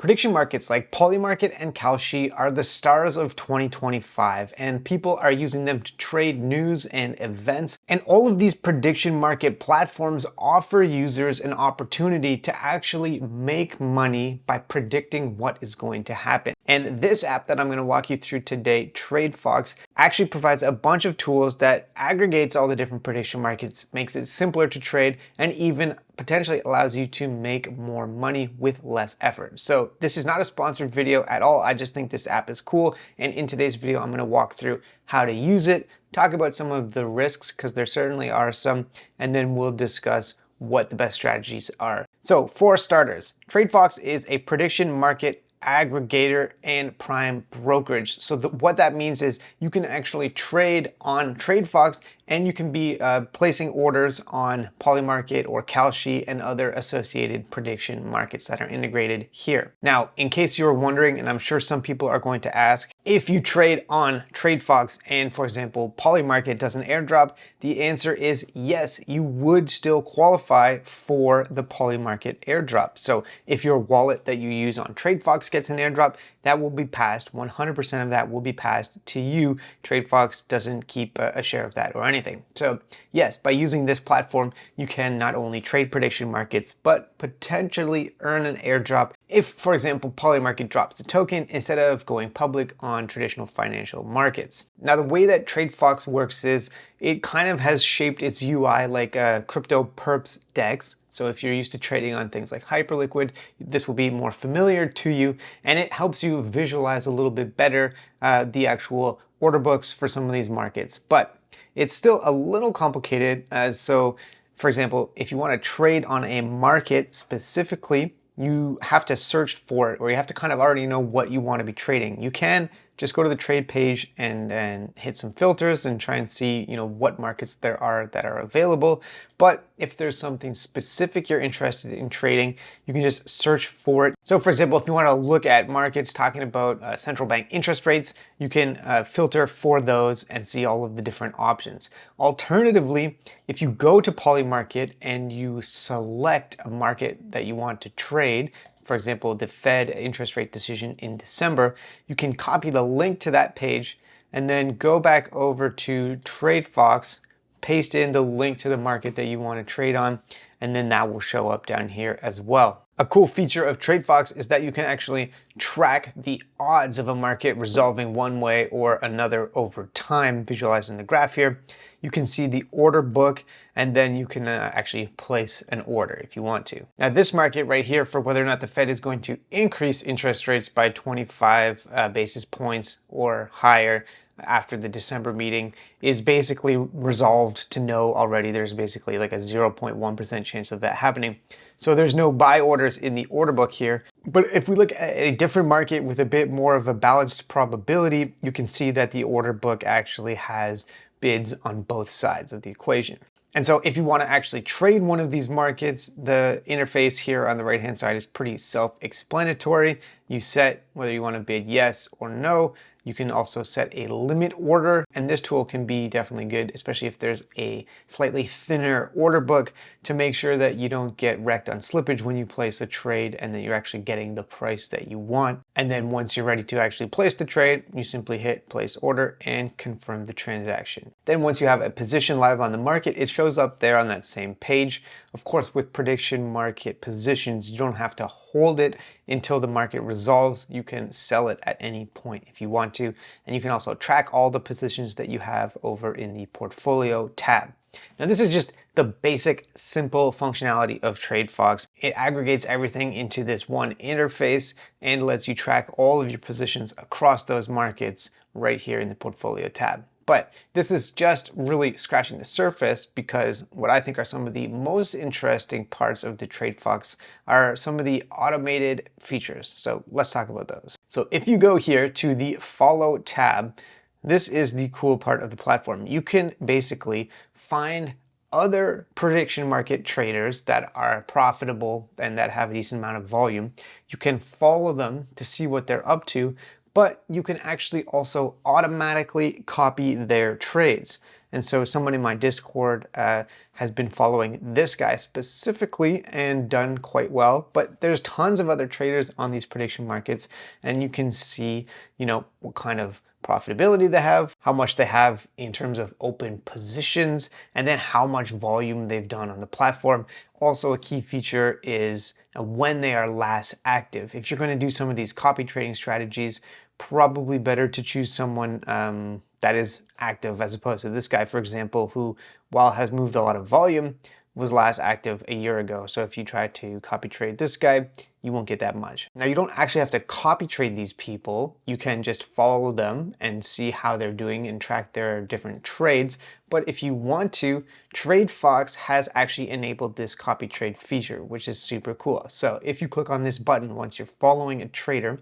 Prediction markets like Polymarket and Kalshi are the stars of 2025, and people are using them to trade news and events. And all of these prediction market platforms offer users an opportunity to actually make money by predicting what is going to happen. And this app that I'm going to walk you through today, TradeFox, actually provides a bunch of tools that aggregates all the different prediction markets, makes it simpler to trade, and even potentially allows you to make more money with less effort. So this is not a sponsored video at all. I just think this app is cool. And in today's video, I'm going to walk through how to use it, talk about some of the risks, because there certainly are some, and then we'll discuss what the best strategies are. So for starters, TradeFox is a prediction market aggregator and prime brokerage. So what that means is you can actually trade on TradeFox, and you can be placing orders on Polymarket or Kalshi and other associated prediction markets that are integrated here. Now, in case you were wondering, and I'm sure some people are going to ask, if you trade on TradeFox and, for example, Polymarket does an airdrop, the answer is yes, you would still qualify for the Polymarket airdrop. So if your wallet that you use on TradeFox gets an airdrop, that will be passed, 100% of that will be passed to you. TradeFox doesn't keep a share of that or anything. So yes, by using this platform, you can not only trade prediction markets, but potentially earn an airdrop if, for example, Polymarket drops the token instead of going public on traditional financial markets. Now, the way that TradeFox works is it kind of has shaped its UI like a crypto perps DEX. So if you're used to trading on things like Hyperliquid, this will be more familiar to you, and it helps you visualize a little bit better the actual order books for some of these markets. But it's still a little complicated. So for example, if you want to trade on a market specifically, you have to search for it, or you have to kind of already know what you want to be trading. You can just go to the trade page and hit some filters and try and see, what markets there are that are available. But if there's something specific you're interested in trading, you can just search for it. So for example, if you want to look at markets talking about central bank interest rates, you can filter for those and see all of the different options. Alternatively, if you go to Polymarket and you select a market that you want to trade, for example, the Fed interest rate decision in December, you can copy the link to that page and then go back over to TradeFox, paste in the link to the market that you want to trade on, and then that will show up down here as well. A cool feature of TradeFox is that you can actually track the odds of a market resolving one way or another over time, visualizing the graph here. You can see the order book, and then you can actually place an order if you want to. Now this market right here, for whether or not the Fed is going to increase interest rates by 25 basis points or higher after the December meeting, is basically resolved to know already. There's basically like a 0.1% chance of that happening. So there's no buy orders in the order book here. But if we look at a different market with a bit more of a balanced probability, you can see that the order book actually has bids on both sides of the equation. And so if you want to actually trade one of these markets, the interface here on the right hand side is pretty self-explanatory. You set whether you want to bid yes or no. You can also set a limit order, and this tool can be definitely good, especially if there's a slightly thinner order book, to make sure that you don't get wrecked on slippage when you place a trade and that you're actually getting the price that you want. And then once you're ready to actually place the trade, you simply hit place order and confirm the transaction. Then once you have a position live on the market, it shows up there on that same page. Of course, with prediction market positions, you don't have to hold it until the market resolves. You can sell it at any point if you want to. And you can also track all the positions that you have over in the portfolio tab. Now this is just the basic, simple functionality of TradeFox. It aggregates everything into this one interface and lets you track all of your positions across those markets right here in the portfolio tab. But this is just really scratching the surface, because what I think are some of the most interesting parts of the TradeFox are some of the automated features. So let's talk about those. So if you go here to the Follow tab, this is the cool part of the platform. You can basically find other prediction market traders that are profitable and that have a decent amount of volume. You can follow them to see what they're up to, but you can actually also automatically copy their trades. And so someone in my Discord has been following this guy specifically and done quite well, but there's tons of other traders on these prediction markets, and you can see, what kind of profitability they have, how much they have in terms of open positions, and then how much volume they've done on the platform. Also, a key feature is when they are last active. If you're going to do some of these copy trading strategies, probably better to choose someone that is active as opposed to this guy, for example, who, while has moved a lot of volume, was last active a year ago. So if you try to copy trade this guy, you won't get that much. Now, you don't actually have to copy trade these people. You can just follow them and see how they're doing and track their different trades. But if you want to, TradeFox has actually enabled this copy trade feature, which is super cool. So if you click on this button, once you're following a trader,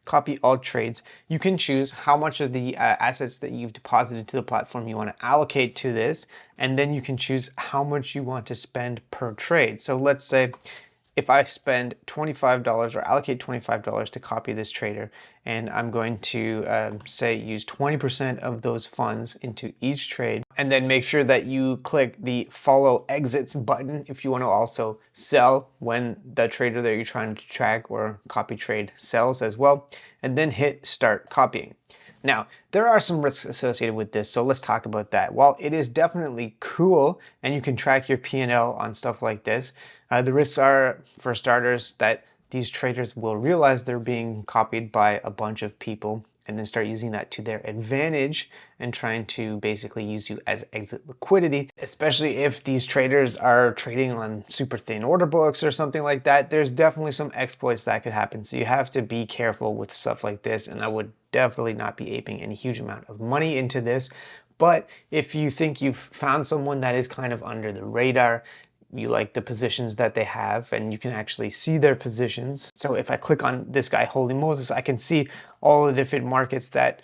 copy all trades, you can choose how much of the assets that you've deposited to the platform you want to allocate to this, and then you can choose how much you want to spend per trade. So let's say if I spend $25 or allocate $25 to copy this trader, and I'm going to say use 20% of those funds into each trade, and then make sure that you click the follow exits button if you want to also sell when the trader that you're trying to track or copy trade sells as well, and then hit start copying. Now, there are some risks associated with this, so let's talk about that. While it is definitely cool and you can track your P&L on stuff like this, the risks are, for starters, that these traders will realize they're being copied by a bunch of people and then start using that to their advantage and trying to basically use you as exit liquidity, especially if these traders are trading on super thin order books or something like that. There's definitely some exploits that could happen. So you have to be careful with stuff like this, and I would definitely not be aping any huge amount of money into this. But if you think you've found someone that is kind of under the radar, you like the positions that they have, and you can actually see their positions. So if I click on this guy, Holy Moses, I can see all the different markets that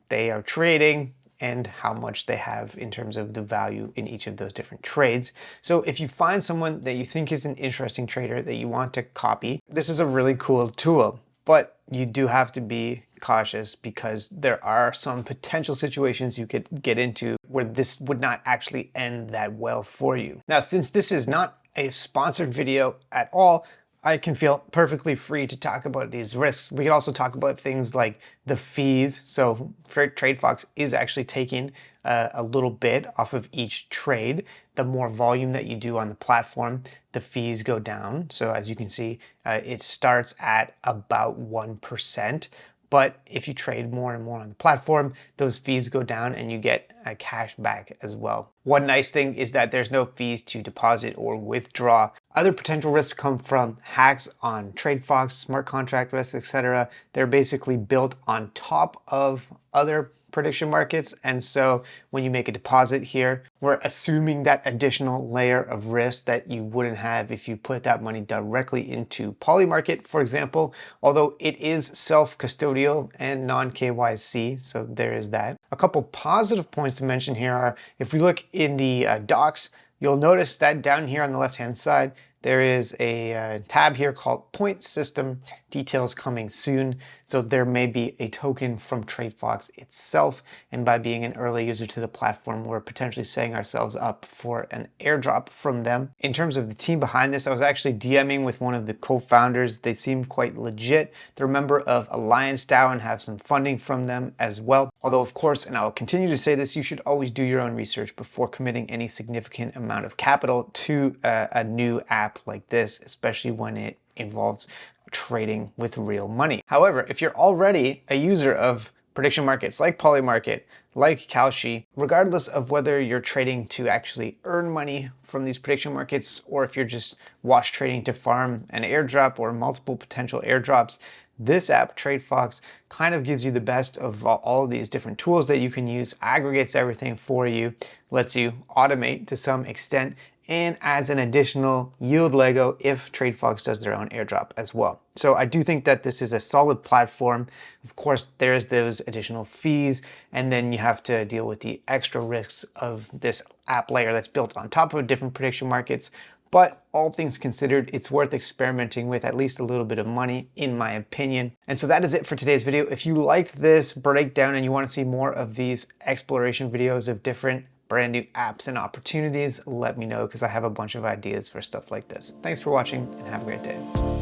they are trading and how much they have in terms of the value in each of those different trades. So if you find someone that you think is an interesting trader that you want to copy, this is a really cool tool. But you do have to be cautious because there are some potential situations you could get into where this would not actually end that well for you. Now, since this is not a sponsored video at all, I can feel perfectly free to talk about these risks. We can also talk about things like the fees. So TradeFox is actually taking a little bit off of each trade. The more volume that you do on the platform, the fees go down. So as you can see, it starts at about 1%. But if you trade more and more on the platform, those fees go down and you get a cash back as well. One nice thing is that there's no fees to deposit or withdraw. Other potential risks come from hacks on TradeFox, smart contract risks, etc. They're basically built on top of other prediction markets. And so when you make a deposit here, we're assuming that additional layer of risk that you wouldn't have if you put that money directly into Polymarket, for example, although it is self-custodial and non-KYC, so there is that. A couple positive points to mention here are, if we look in the docs, you'll notice that down here on the left-hand side, there is a tab here called Point System Details Coming Soon. So there may be a token from TradeFox itself. And by being an early user to the platform, we're potentially setting ourselves up for an airdrop from them. In terms of the team behind this, I was actually DMing with one of the co-founders. They seem quite legit. They're a member of Alliance DAO and have some funding from them as well. Although, of course, and I'll continue to say this, you should always do your own research before committing any significant amount of capital to a new app like this, especially when it involves trading with real money. However, if you're already a user of prediction markets like Polymarket, like Kalshi, regardless of whether you're trading to actually earn money from these prediction markets, or if you're just wash trading to farm an airdrop or multiple potential airdrops, this app, TradeFox, kind of gives you the best of all of these different tools that you can use, aggregates everything for you, lets you automate to some extent, and adds an additional yield Lego if TradeFox does their own airdrop as well. So I do think that this is a solid platform. Of course, there's those additional fees, and then you have to deal with the extra risks of this app layer that's built on top of different prediction markets. But all things considered, it's worth experimenting with at least a little bit of money, in my opinion. And so that is it for today's video. If you liked this breakdown and you want to see more of these exploration videos of different brand new apps and opportunities, let me know because I have a bunch of ideas for stuff like this. Thanks for watching and have a great day.